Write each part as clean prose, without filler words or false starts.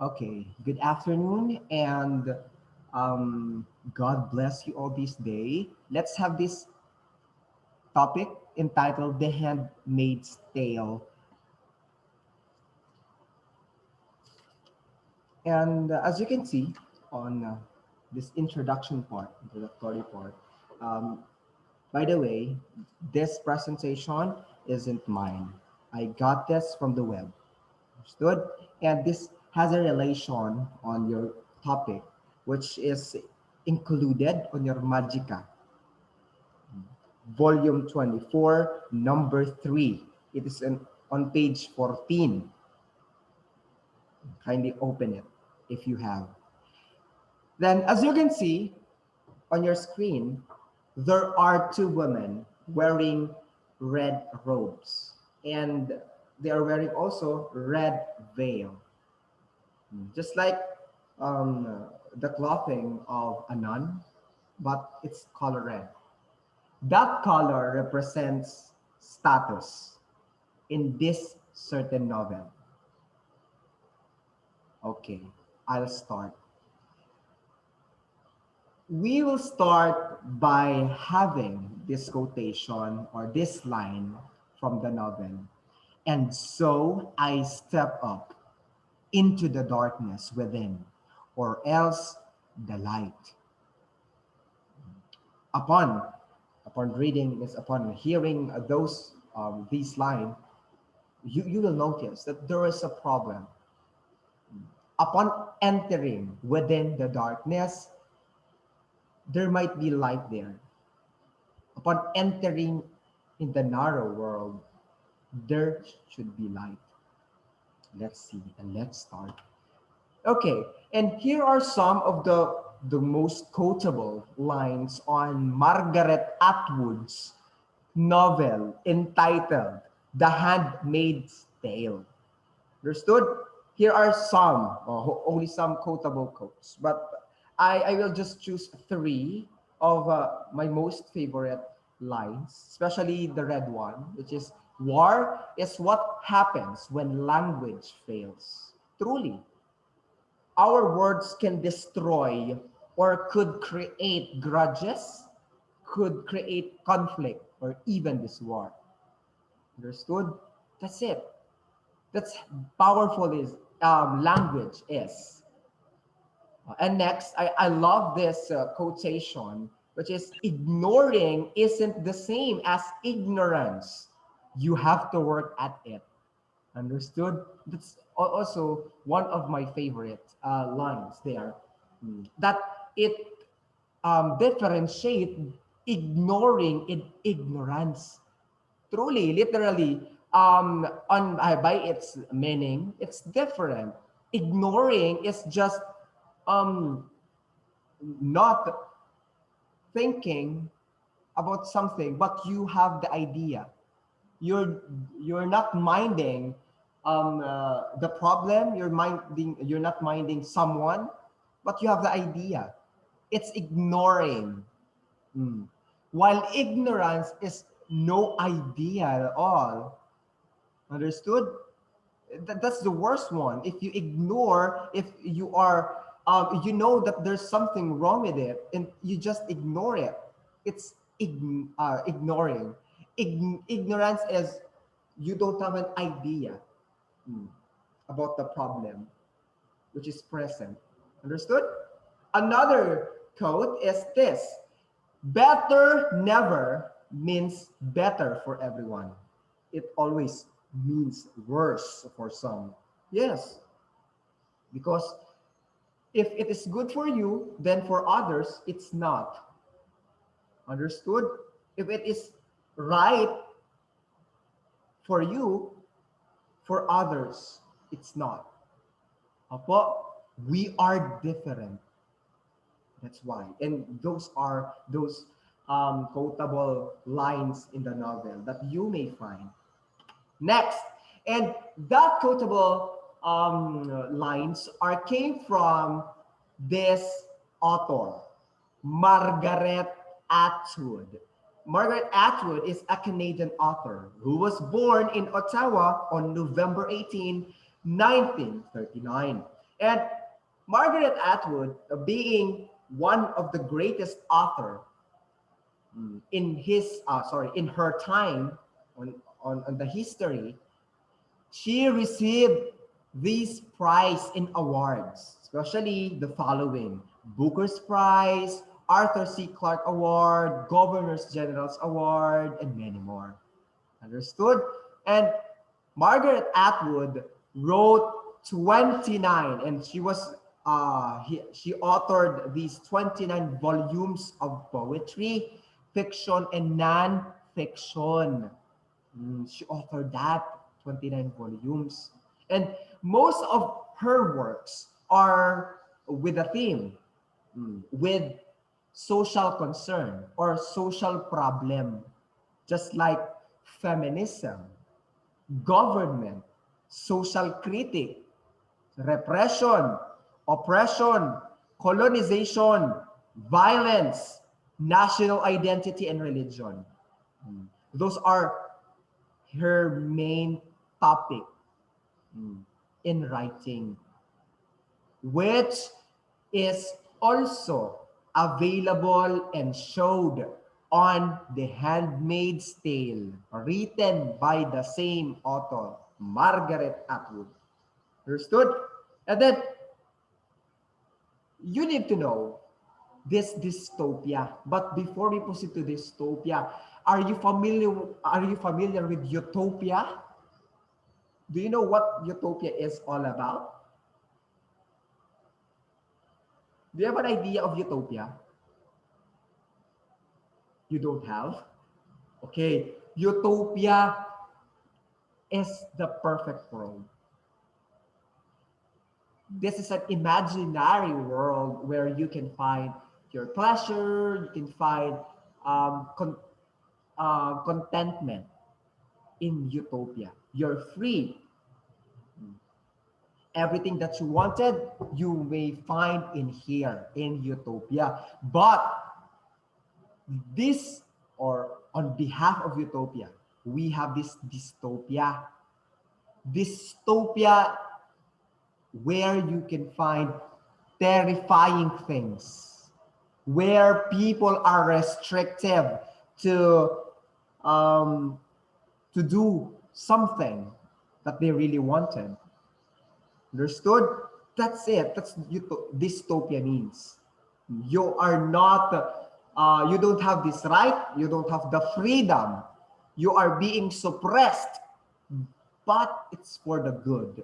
Okay, good afternoon and um, God bless you all this day. Let's have this topic entitled The Handmaid's Tale. And as you can see on this introductory part, um, by the way, this presentation isn't mine. I got this from the web. Understood? And this has a relation on your topic, which is included on your Magica, volume 24, number 3. It is on page 14. Kindly open it if you have. Then, as you can see on your screen, there are two women wearing red robes, and they are wearing also red veil. Just like the clothing of a nun, but it's color red. That color represents status in this certain novel. Okay, I'll start. We will start by having this quotation or this line from the novel. And so I step up into the darkness within, or else the light. upon upon reading is upon hearing those these lines, you will notice that there is a problem. Upon entering within the darkness, there might be light there. Upon entering in the narrow world, there should be light. Let's see and let's start. Okay, and here are some of the most quotable lines on Margaret Atwood's novel entitled The Handmaid's Tale. Understood? Here are some, only some quotable quotes, but I will just choose three of my most favorite lines, especially the red one, which is war is what happens when language fails. Truly, our words can destroy or could create grudges, could create conflict, or even this war. Understood? That's it. That's powerful is language is. And next, I love this quotation, which is ignoring isn't the same as ignorance. You have to work at it. Understood? That's also one of my favorite lines there. That it differentiate ignoring ignorance. Truly, literally, on by its meaning, it's different. Ignoring is just um not thinking about something, but you have the idea. You're not minding the problem. You're not minding someone, but you have the idea. It's ignoring. Mm. While ignorance is no idea at all. Understood? That's the worst one. If you ignore, if you are, you know that there's something wrong with it, and you just ignore it. It's ignoring. Ignorance is you don't have an idea mm, about the problem which is present. Understood? Another quote is this: better never means better for everyone. It always means worse for some. Yes, because if it is good for you, then for others, it's not. Understood? If it is right for you, for others, it's not. Apo, we are different. That's why. And those are those quotable lines in the novel that you may find. Next, and that quotable lines are came from this author, Margaret Atwood. Margaret Atwood is a Canadian author who was born in Ottawa on November 18, 1939. And Margaret Atwood, being one of the greatest author in in her time on the history, she received these prize in awards, especially the following: Booker's Prize, Arthur C. Clarke Award, Governors General's Award, and many more. Understood? And Margaret Atwood wrote 29, and she authored these 29 volumes of poetry, fiction, and non-fiction. She authored that 29 volumes. And most of her works are with a theme, with social concern or social problem, just like feminism, government, social critic, repression, oppression, colonization, violence, national identity, and religion. Those are her main topic in writing, which is also available and showed on The Handmaid's Tale, written by the same author, Margaret Atwood. Understood? And then you need to know this dystopia. But before we proceed to dystopia, are you familiar with utopia? Do you know what utopia is all about? Do you have an idea of utopia? You don't have? Okay. Utopia is the perfect world. This is an imaginary world where you can find your pleasure, you can find um, con- contentment in utopia. You're free. Everything that you wanted, you may find in here in utopia. But this, or on behalf of utopia, we have this dystopia. Dystopia where you can find terrifying things, where people are restrictive to um, to do something that they really wanted. Understood? That's it. That's dystopia means. You are not, you don't have this right, you don't have the freedom, you are being suppressed, but it's for the good.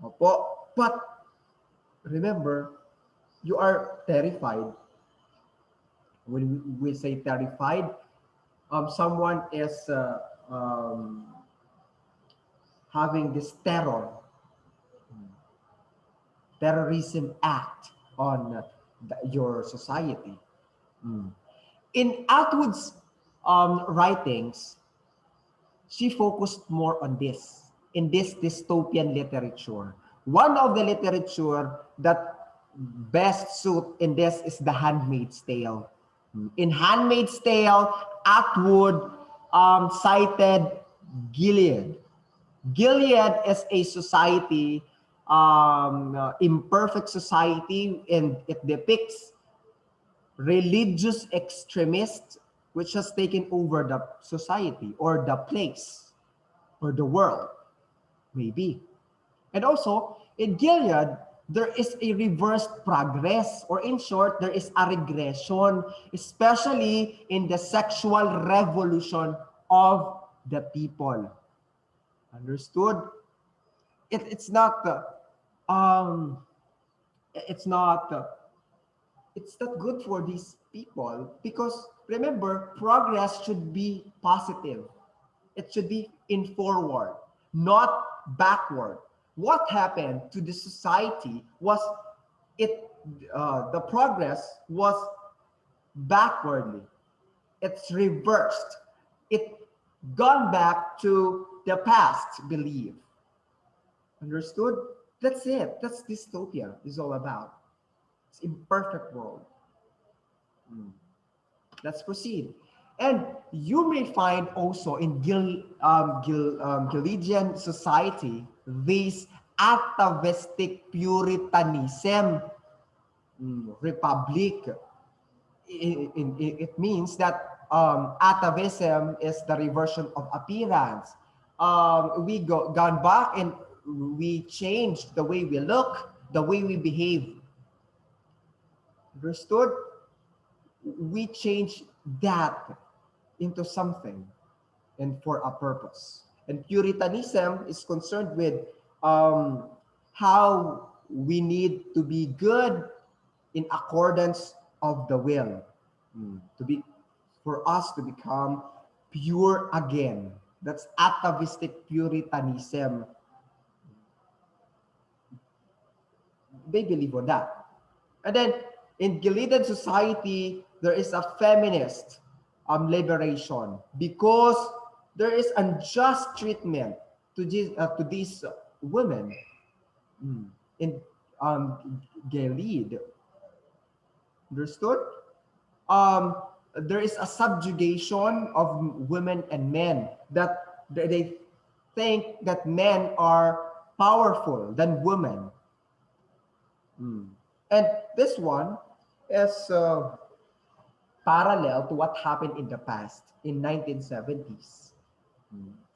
Opo. But remember, you are terrified. When we say terrified, someone is having this terrorism act on your society. In Atwood's writings, she focused more on this, in this dystopian literature. One of the literature that best suit in this is The Handmaid's Tale. In Handmaid's Tale, Atwood cited Gilead. Gilead is a society, imperfect society, and it depicts religious extremists which has taken over the society or the place or the world, maybe. And also, in Gilead, there is a reversed progress, or in short, there is a regression, especially in the sexual revolution of the people. Understood? It's not, um, it's not, it's not good for these people because remember, progress should be positive. It should be in forward, not backward. What happened to the society was it the progress was backwardly. It's reversed. It gone back to the past belief. Understood? That's it. That's dystopia is all about. It's imperfect world. Let's proceed. And you may find also in Gileadian society these atavistic puritanism, republic. It means that atavism is the reversion of appearance. We gone back and we changed the way we look, the way we behave. Understood? We change that into something and for a purpose. And Puritanism is concerned with um, how we need to be good in accordance of the will, to be for us to become pure again. That's atavistic Puritanism. They believe on that. And then in Gillidan society, there is a feminist liberation because there is unjust treatment to these women. In Gilead. Understood? Um, there is a subjugation of women and men that they think that men are powerful than women. And this one is parallel to what happened in the past in 1970s,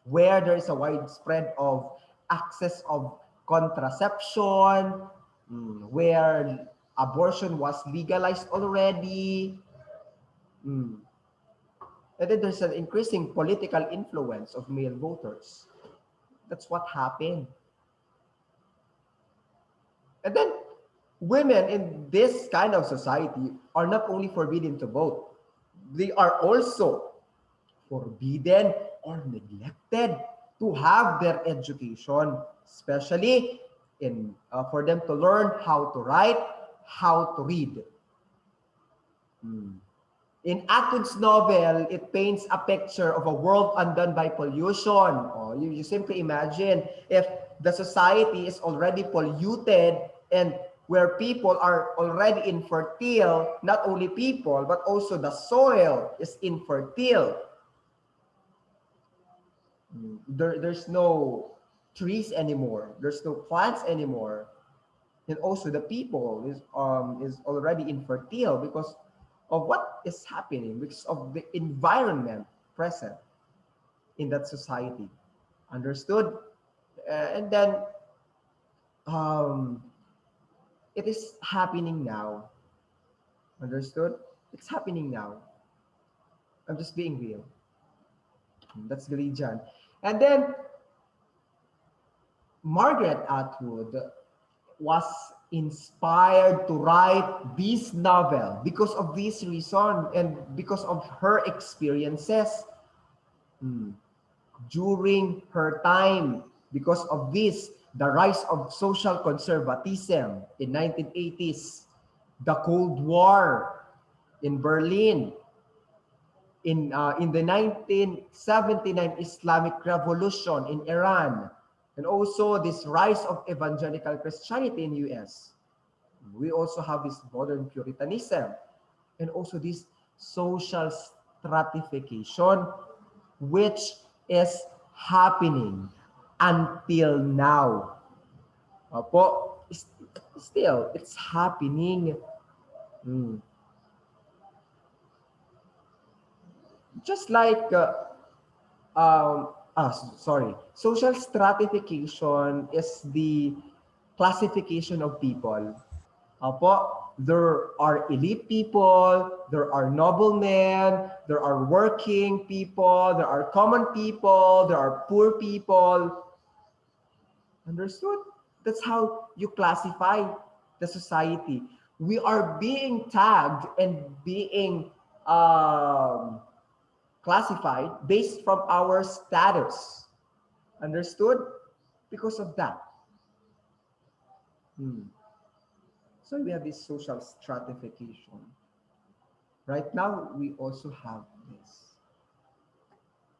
where there is a widespread of access of contraception, where abortion was legalized already, and then there's an increasing political influence of male voters. That's what happened. And then women in this kind of society are not only forbidden to vote, they are also forbidden or neglected to have their education, especially in for them to learn how to write, how to read. In Atwood's novel, it paints a picture of a world undone by pollution. Oh, you simply imagine if the society is already polluted and where people are already infertile, not only people, but also the soil is infertile. There's no trees anymore. There's no plants anymore. And also the people is already infertile because of what is happening, because of the environment present in that society. Understood? And then um, it is happening now. Understood? It's happening now. I'm just being real. That's religion. And then Margaret Atwood was inspired to write this novel because of this reason and because of her experiences during her time. Because of this, the rise of social conservatism in 1980s, the Cold War in Berlin, in the 1979 Islamic Revolution in Iran, and also this rise of evangelical Christianity in US. We also have this modern Puritanism and also this social stratification which is happening until now. Opo, still, it's happening. Mm. Just like sorry, social stratification is the classification of people. Opo, there are elite people, there are noblemen, there are working people, there are common people, there are poor people. Understood? That's how you classify the society. We are being tagged and being um, classified based from our status. Understood? Because of that. So we have this social stratification. Right now, we also have this.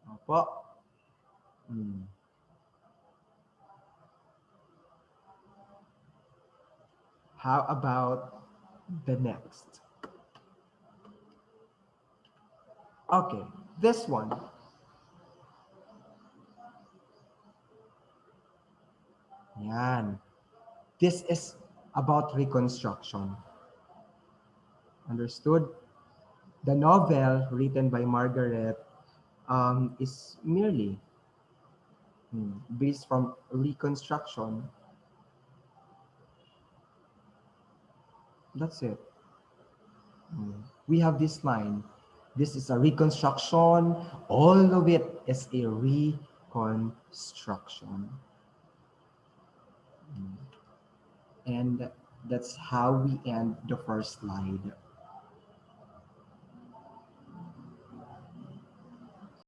Opo. How about the next? Okay, this one. Yan. This is about reconstruction. Understood? The novel written by Margaret is merely based from reconstruction. That's it. We have this line. This is a reconstruction. All of it is a reconstruction. And that's how we end the first slide.